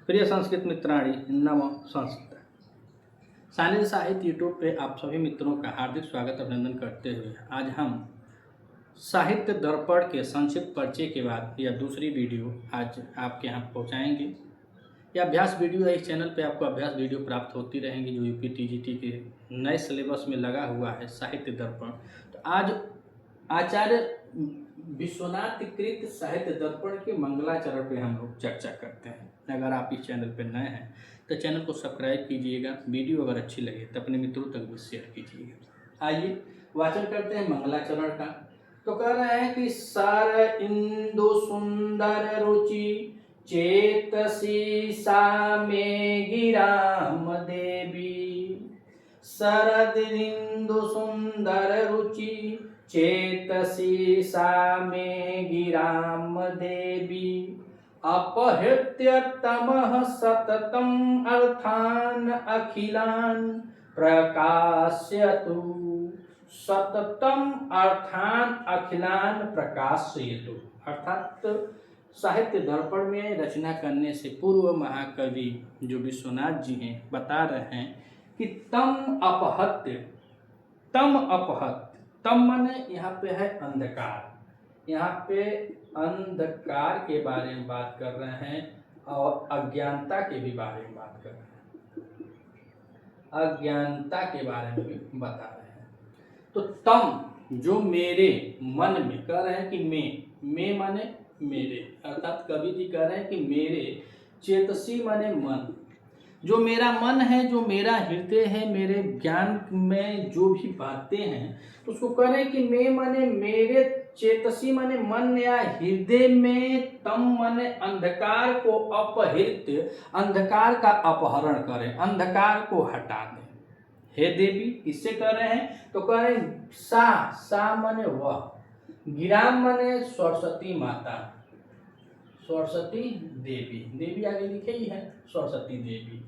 प्रिय संस्कृत मित्राणि नम संस्कृत सानिध्य साहित्य यूट्यूब पे आप सभी मित्रों का हार्दिक स्वागत अभिनंदन करते हुए आज हम साहित्य दर्पण के संक्षिप्त परिचय के बाद यह दूसरी वीडियो आज आपके यहाँ पहुँचाएंगे। यह अभ्यास वीडियो है। इस चैनल पे आपको अभ्यास वीडियो प्राप्त होती रहेंगी जो यूपी टीजीटी के नए सिलेबस में लगा हुआ है साहित्य दर्पण। तो आज आचार्य विश्वनाथ कृत साहित्य दर्पण के मंगलाचरण पे हम लोग चर्चा करते हैं। अगर आप इस चैनल पे नए हैं तो चैनल को सब्सक्राइब कीजिएगा। वीडियो अगर अच्छी लगे तो अपने मित्रों तक भी शेयर कीजिएगा। आइए वाचन करते हैं मंगलाचरण का। तो कह रहे हैं कि सर इंदु सुंदर रुचि चेतसी सा में गिराम देवी। शरद इंदु सुंदर रुचि चेतसी सा में गिराम देवी। अपहृत्य तमः सततम अर्थान अखिलान प्रकाशयतु। सततम अर्थान अखिलान प्रकाशयतु अर्थात साहित्य दर्पण में रचना करने से पूर्व महाकवि जो विश्वनाथ जी हैं बता रहे हैं कि तम अपहत्य, तम माने यहाँ पे है अंधकार। यहाँ पे अंधकार के बारे में बात कर रहे हैं और अज्ञानता के भी बारे में बात कर रहे हैं। अज्ञानता के बारे में भी बता रहे हैं। तो तम जो मेरे मन में कह रहे हैं कि मैं माने मेरे, अर्थात कवि जी कह रहे हैं कि मेरे, चेतसी माने मन, जो मेरा मन है, जो मेरा हृदय है, मेरे ज्ञान में जो भी बातें हैं तो उसको कह रहे हैं कि मैं माने मेरे, चेतसी माने मन या हृदय में, तम माने अंधकार को अपहृत, अंधकार का अपहरण करें, अंधकार को हटा दें। हे देवी किससे कह रहे हैं तो कह रहे हैं सा माने वह, गिराम माने सरस्वती माता, सरस्वती देवी, देवी आगे लिखे ही है सरस्वती देवी।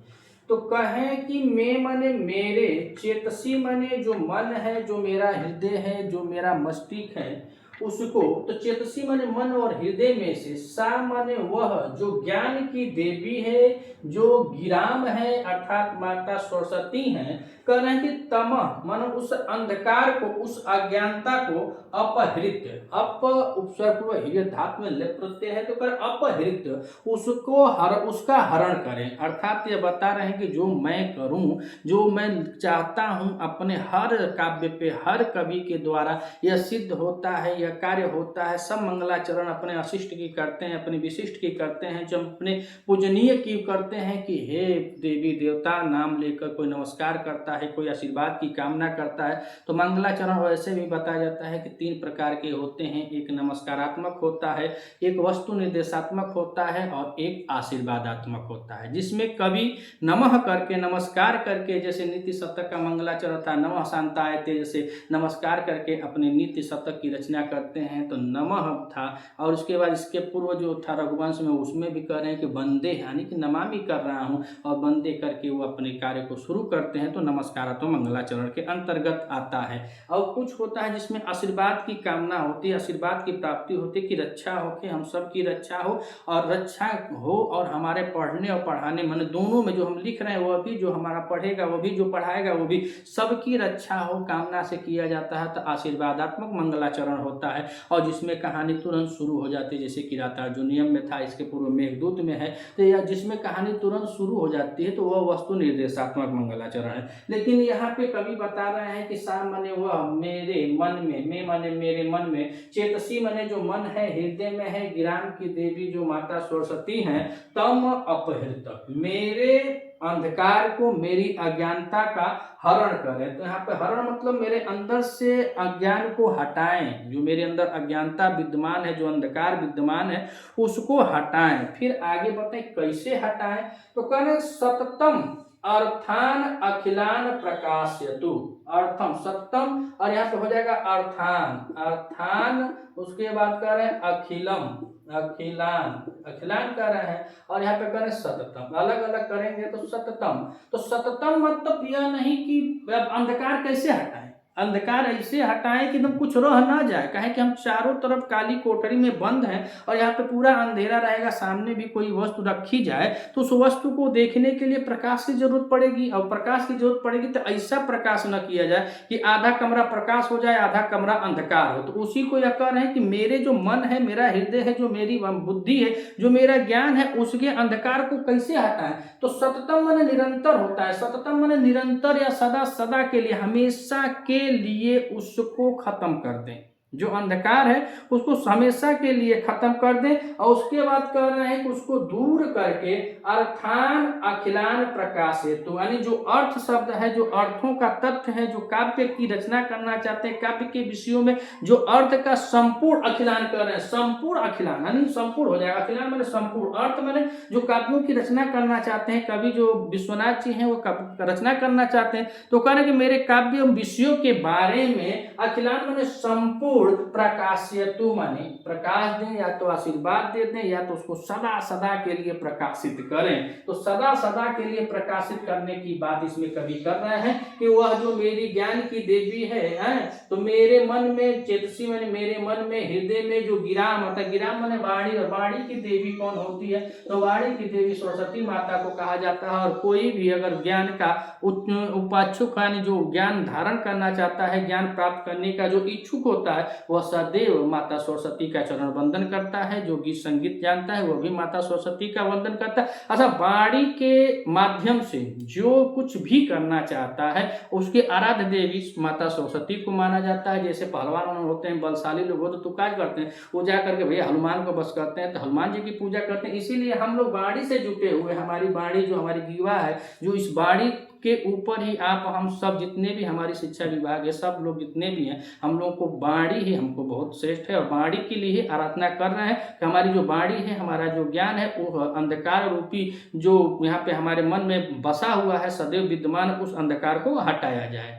तो कहें कि मैं माने मेरे, चेतसी माने जो मन है, जो मेरा हृदय है, जो मेरा मस्तिष्क है उसको, तो चेतसी माने मन और हृदय में से, सा माने वह जो ज्ञान की देवी है, जो गिराम है अर्थात माता सरस्वती हैं, कह रहे हैं कि तम मानो उस अंधकार को, उस अज्ञानता को अपहृत, अप उपसर्ग हृदय धातु में लेप प्रत्यय है तो कर अपहृत, उसको उसका हरण करें। अर्थात ये बता रहे हैं कि जो मैं करूं, जो मैं चाहता हूं अपने हर काव्य पे, हर कवि के द्वारा यह सिद्ध होता है, यह कार्य होता है। सब मंगलाचरण अपने अशिष्ट की करते हैं, अपने विशिष्ट की करते हैं, जो अपने पूजनीय की करते हैं कि हे देवी देवता नाम लेकर कोई नमस्कार करता है, कोई आशीर्वाद की कामना करता है। तो मंगलाचरण वैसे भी बताया जाता है कि 3 प्रकार के होते हैं। एक नमस्कारात्मक होता है, एक वस्तु निर्देशात्मक होता है और एक आशीर्वादात्मक होता है, जिसमें कवि नमः करके, नमस्कार करके, जैसे नीति शतक का मंगलाचरण था नमः शांताय ते, जैसे नमस्कार करके अपने नीति शतक की रचना करते हैं तो नमः था। और उसके बाद इसके पूर्व जो था रघुवंश में, उसमें भी कह रहे हैं कि वंदे यानी कि नमामि कर रहा हूँ, और वंदे करके वो अपने कार्य को शुरू करते हैं तो नमस्कारात्मक मंगलाचरण के अंतर्गत आता है। और कुछ होता है जिसमें आशीर्वाद की कामना होती है, आशीर्वाद की प्राप्ति होती है कि रक्षा हो, कि हम सब की रक्षा हो और रक्षा हो, और हमारे पढ़ने और पढ़ाने मन दोनों में जो हम लिख रहे हैं वह भी, जो हमारा पढ़ेगा वो भी, जो पढ़ाएगा वो भी, सबकी रक्षा हो कामना से किया जाता है तो आशीर्वादात्मक मंगलाचरण होता है। और जिसमें कहानी तुरंत शुरू हो जाती है, जैसे किरातार्जुनीयम में था, इसके पूर्व मेघदूत में है, तो यह जिसमें कहानी तुरंत शुरू हो जाती है तो वह वस्तु निर्देशात्मक मंगलाचरण है। लेकिन यहाँ पे कवि बता रहे हैं कि सा माने वह मेरे मन में, मैं माने मेरे मन में, चेतसी माने जो मन है, हृदय में है, गिराम की देवी जो माता सरस्वती हैं, तम अपहृत मेरे अंधकार को, मेरी अज्ञानता का हरण करें। तो यहाँ पे हरण मतलब मेरे अंदर से अज्ञान को हटाएं, जो मेरे अंदर अज्ञानता विद्यमान है, जो अंधकार विद्यमान है उसको हटाएं। फिर आगे बताएं कैसे हटाएं तो करें सततम अर्थान अखिलान प्रकाशयतु। अर्थम सत्यम और यहाँ पे हो जाएगा अर्थान, अर्थान उसके बाद कह रहे हैं अखिलम, अखिलान, अखिलान कर रहे हैं, और यहाँ पे करें सततम, अलग अलग करेंगे तो सततम। तो सततम मतलब यह नहीं कि अब अंधकार कैसे हटाएं, अंधकार ऐसे हटाएं कि एकदम कुछ रह ना जाए। कहें कि हम चारों तरफ काली कोठरी में बंद हैं और यहाँ पे पूरा अंधेरा रहेगा, सामने भी कोई वस्तु रखी जाए तो उस वस्तु को देखने के लिए प्रकाश की जरूरत पड़ेगी, और प्रकाश की जरूरत पड़ेगी तो ऐसा प्रकाश न किया जाए कि आधा कमरा प्रकाश हो जाए आधा कमरा अंधकार हो। तो उसी को यह कह रहे हैं कि मेरे जो मन है, मेरा हृदय है, जो मेरी बुद्धि है, जो मेरा ज्ञान है, उसके अंधकार को कैसे हटाएं। तो सततम माने निरंतर होता है, सततम माने निरंतर या सदा सदा के लिए, हमेशा के लिए उसको खत्म कर दें। जो अंधकार है उसको हमेशा के लिए खत्म कर दें। और उसके बाद कह रहे हैं कि उसको दूर करके अर्थान अखिलान प्रकाशित, तो यानी जो अर्थ शब्द है, जो अर्थों का तथ्य है, जो काव्य की रचना करना चाहते हैं, काव्य के विषयों में जो अर्थ का संपूर्ण अखिलान कर रहे हैं, संपूर्ण अखिलान यानी संपूर्ण हो जाएगा। अखिलान माने संपूर्ण, अर्थ माने जो काव्यों की रचना करना चाहते हैं, कवि जो विश्वनाथ जी हैं वो रचना करना चाहते हैं, तो कह रहे हैं कि मेरे काव्य विषयों के बारे में अखिलान माने संपूर्ण प्रकाशयतु माने प्रकाश दें, या तो आशीर्वाद दे दें, या तो उसको सदा सदा के लिए प्रकाशित करें। तो सदा सदा के लिए प्रकाशित करने की बात इसमें कवि कर रहे हैं कि वह जो मेरी ज्ञान की देवी है, तो मेरे मन में चेतसी माने मेरे मन में, हृदय में जो गिराम होता है, गिराम माने वाणी, और वाणी की देवी कौन होती है, तो वाणी की देवी सरस्वती माता को कहा जाता है। और कोई भी अगर ज्ञान का उपाच्छुक यानी जो ज्ञान धारण करना चाहता है, ज्ञान प्राप्त करने का जो इच्छुक होता है, वह सदैव माता सरस्वती का चरण वंदन करता है। जो गीत संगीत जानता है वह भी माता सरस्वती का वंदन करता है। अच्छा, वाणी के माध्यम से जो कुछ भी करना चाहता है उसके आराध्य देवी माता सरस्वती को माना जाता है। जैसे पहलवान होते हैं, बलशाली लोग होते तो क्या करते हैं, वो जा करके भैया हनुमान को बस करते हैं, तो हनुमान जी की पूजा करते हैं। इसीलिए हम लोग वाणी से जुटे हुए, हमारी वाणी जो हमारी जीवा है, जो इस वाणी के ऊपर ही आप हम सब जितने भी हमारी शिक्षा विभाग है, सब लोग जितने भी हैं, हम लोग को वाणी ही हमको बहुत श्रेष्ठ है, और वाणी के लिए ही आराधना कर रहे हैं कि हमारी जो वाणी है, हमारा जो ज्ञान है, वो अंधकार रूपी जो यहाँ पे हमारे मन में बसा हुआ है, सदैव विद्यमान, उस अंधकार को हटाया जाए।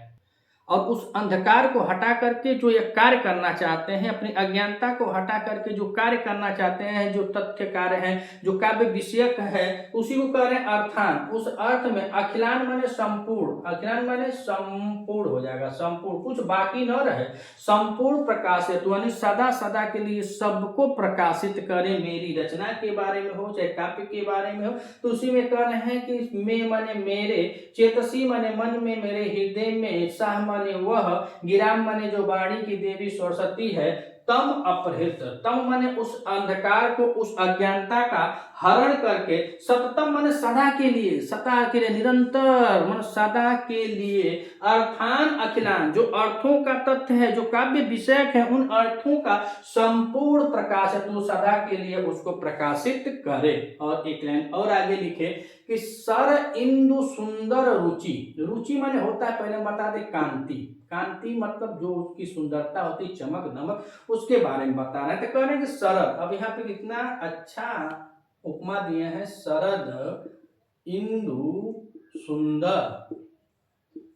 और उस अंधकार को हटा करके जो ये कार्य करना चाहते हैं, अपनी अज्ञानता को हटा करके जो कार्य करना चाहते हैं, जो तथ्य कार्य है, जो काव्य विषयक है, उसी को कह रहे हैं अर्थान। उस अर्थ में अखिलान माने संपूर्ण, अखिलान माने संपूर्ण हो जाएगा, संपूर्ण, कुछ बाकी न रहे, संपूर्ण प्रकाशित यानी सदा सदा के लिए सबको प्रकाशित करे। मेरी रचना के बारे में हो चाहे काव्य के बारे में हो, तो उसी में कह रहे हैं कि मैं माने मेरे, चेतसी माने मन में, मेरे हृदय में, साह माने वह, गिराम माने जो वाणी की देवी सरस्वती है, तम अपहृत, तम माने उस अंधकार को, उस अज्ञानता का हरण करके, सततम माने सदा के लिए, सदा के लिए, निरंतर माने सदा के लिए, अर्थान अखिलान जो अर्थों का तथ्य है, जो काव्य विषयक है, उन अर्थों का संपूर्ण प्रकाश तो सदा के लिए उसको प्रकाशित करे। और एक लाइन और आगे लिखे कि सर इंदु सुंदर रुचि, रुचि माने होता है, पहले बता दे कांति, कांति मतलब जो उसकी सुंदरता होती, चमक दमक, उसके बारे में बता रहे हैं। तो कह रहे हैं कि शरद, अब यहाँ पे कितना अच्छा उपमा दिए हैं, शरद इंदु सुंदर,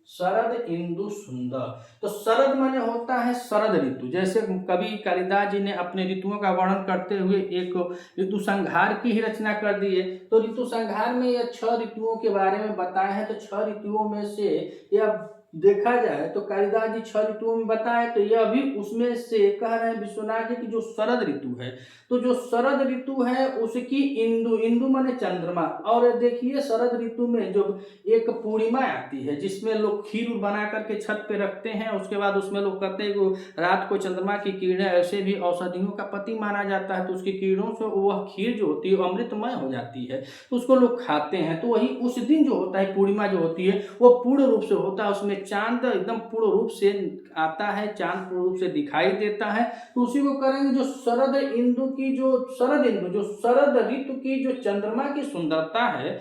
शरद इंदु सुंदर। तो शरद माने होता है शरद ऋतु, जैसे कवि कालिदास जी ने अपने ऋतुओं का वर्णन करते हुए एक ऋतु संहार की ही रचना कर दी है। तो ऋतु संहार में यह 6 ऋतुओं के बारे में बताए हैं। तो 6 ऋतुओं में से यह देखा जाए तो कालिदास जी 6 ऋतुओं में बताए, तो यह भी उसमें से कह रहे हैं विश्वनाथ जी की जो शरद ऋतु है, तो जो शरद ऋतु है उसकी इंदु, इंदु माने चंद्रमा। और देखिए शरद ऋतु में जो एक पूर्णिमा आती है, जिसमें लोग खीर बना करके छत पे रखते हैं, उसके बाद उसमें लोग कहते हैं कि रात को चंद्रमा की किरणें, ऐसे भी औषधियों का पति माना जाता है, तो उसकी किरणों से वह खीर जो होती है अमृतमय हो जाती है, तो उसको लोग खाते हैं। तो वही उस दिन जो होता है, पूर्णिमा जो होती है, वो पूर्ण रूप से होता है, उसमें चांद एकदम पूर्ण रूप से आता है, चांद पूर्ण रूप से दिखाई देता है। तो उसी को करेंगे जो शरद इंदु की, जो शरद इंदु, जो शरद ऋतु की जो चंद्रमा की सुंदरता है,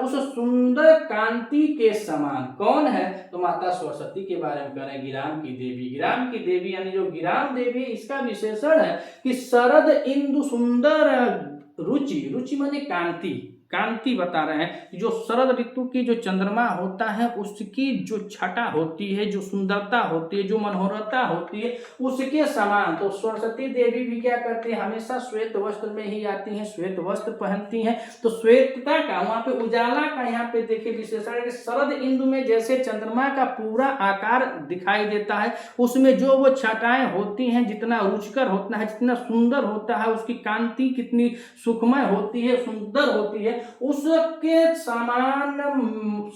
उस सुंदर कांति के समान कौन है, तो माता सरस्वती के बारे में करें, गिराम की देवी। गिराम की देवी यानी जो गिराम देवी, इसका विशेषण है कि शरद इंदु सुंदर रुचि, रुचि माने कांति, कांति बता रहे हैं कि जो शरद ऋतु की जो चंद्रमा होता है उसकी जो छटा होती है, जो सुंदरता होती है, जो मनोहरता होती है उसके समान। तो सरस्वती देवी भी क्या करती है, हमेशा श्वेत वस्त्र में ही आती हैं, श्वेत वस्त्र पहनती हैं। तो श्वेतता का वहां पे उजाला का यहाँ पे देखिए विशेषण है। शरद इंदु में जैसे चंद्रमा का पूरा आकार दिखाई देता है, उसमें जो वो छटाएं होती हैं, जितना रुचिकर होता है, जितना सुंदर होता है, उसकी कांति कितनी सुखमय होती है, सुंदर होती है, उसके समान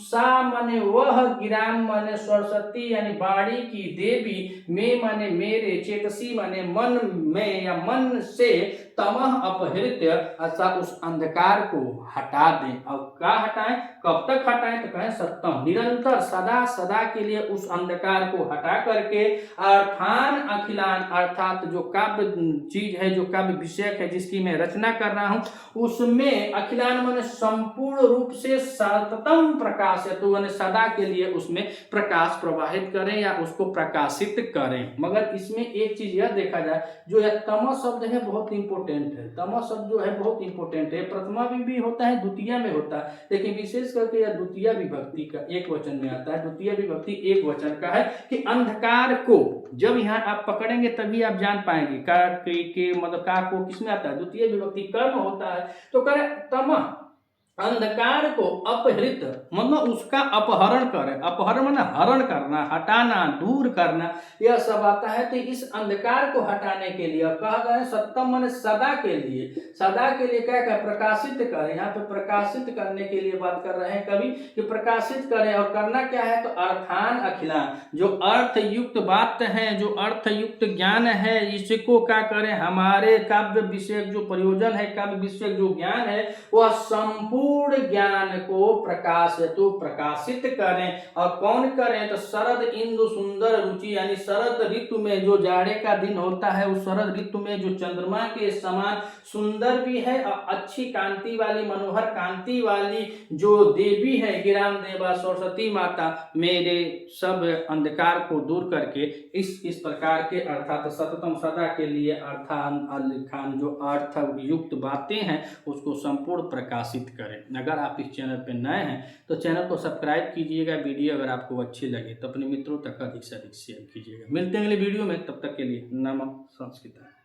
सा माने वह गिराम माने सरस्वती यानी बाड़ी की देवी, में माने मेरे, चेतसी माने मन में या मन से, तमह अपहृत्य अर्थात उस अंधकार को हटा दें। और क्या हटाएं, कब तक हटाएं, तो कहें सत्यम, निरंतर सदा सदा के लिए उस अंधकार को हटा करके अर्थान अखिलान अर्थात जो काव्य चीज है, जो काव्य विषय है जिसकी मैं रचना कर रहा हूं, उसमें अखिलान माने संपूर्ण रूप से सततम प्रकाश है, तो मैंने सदा के लिए उसमें प्रकाश प्रवाहित करें या उसको प्रकाशित करें। मगर इसमें एक चीज यह देखा जाए, जो यह तम शब्द है बहुत इंपॉर्टेंट है। तम शब्द जो है बहुत इंपॉर्टेंट है, प्रथमा भी होता है, द्वितीय में होता है, लेकिन विशेष करके यह द्वितीय विभक्ति का एक वचन में आता है। द्वितीय विभक्ति एक वचन का है कि अंधकार को जब यहाँ आप पकड़ेंगे तभी आप जान पाएंगे का के मतलब का को किसमें आता है, द्वितीय विभक्ति कर्म होता है। तो करे तम अंधकार को अपहृत मतलब उसका अपहरण करे, अपहरण मतलब हरण करना, हटाना, दूर करना, यह सब आता है। तो इस अंधकार को हटाने के लिए कहा गया है सत्यम माने सदा के लिए, सदा के लिए क्या करें, प्रकाशित करें। यहाँ पे प्रकाशित करने के लिए बात कर रहे हैं कवि कि प्रकाशित करें, और करना क्या है, तो अर्थान अखिलान, जो अर्थ युक्त बात है, जो अर्थ युक्त ज्ञान है, इसको क्या करें, हमारे काव्य विषय जो प्रयोजन है, काव्य विषय जो ज्ञान है, वह संपूर्ण ज्ञान को प्रकाशित करें। और कौन करें, तो शरद इंदु सुंदर रुचि, यानी शरद ऋतु में जो जाड़े का दिन होता है, उस शरद ऋतु में जो चंद्रमा के समान सुंदर भी है और अच्छी कांति वाली, मनोहर कांति वाली जो देवी है, गिराम देवा सरस्वती माता, मेरे सब अंधकार को दूर करके इस प्रकार के अर्थात सततम सदा के लिए अर्थान जो अर्थ युक्त बातें हैं उसको संपूर्ण प्रकाशित करें। अगर आप इस चैनल पर नए हैं तो चैनल को सब्सक्राइब कीजिएगा। वीडियो अगर आपको अच्छी लगे तो अपने मित्रों तक अधिक से अधिक शेयर कीजिएगा। मिलते हैं अगले वीडियो में, तब तक के लिए नमः संस्कृत।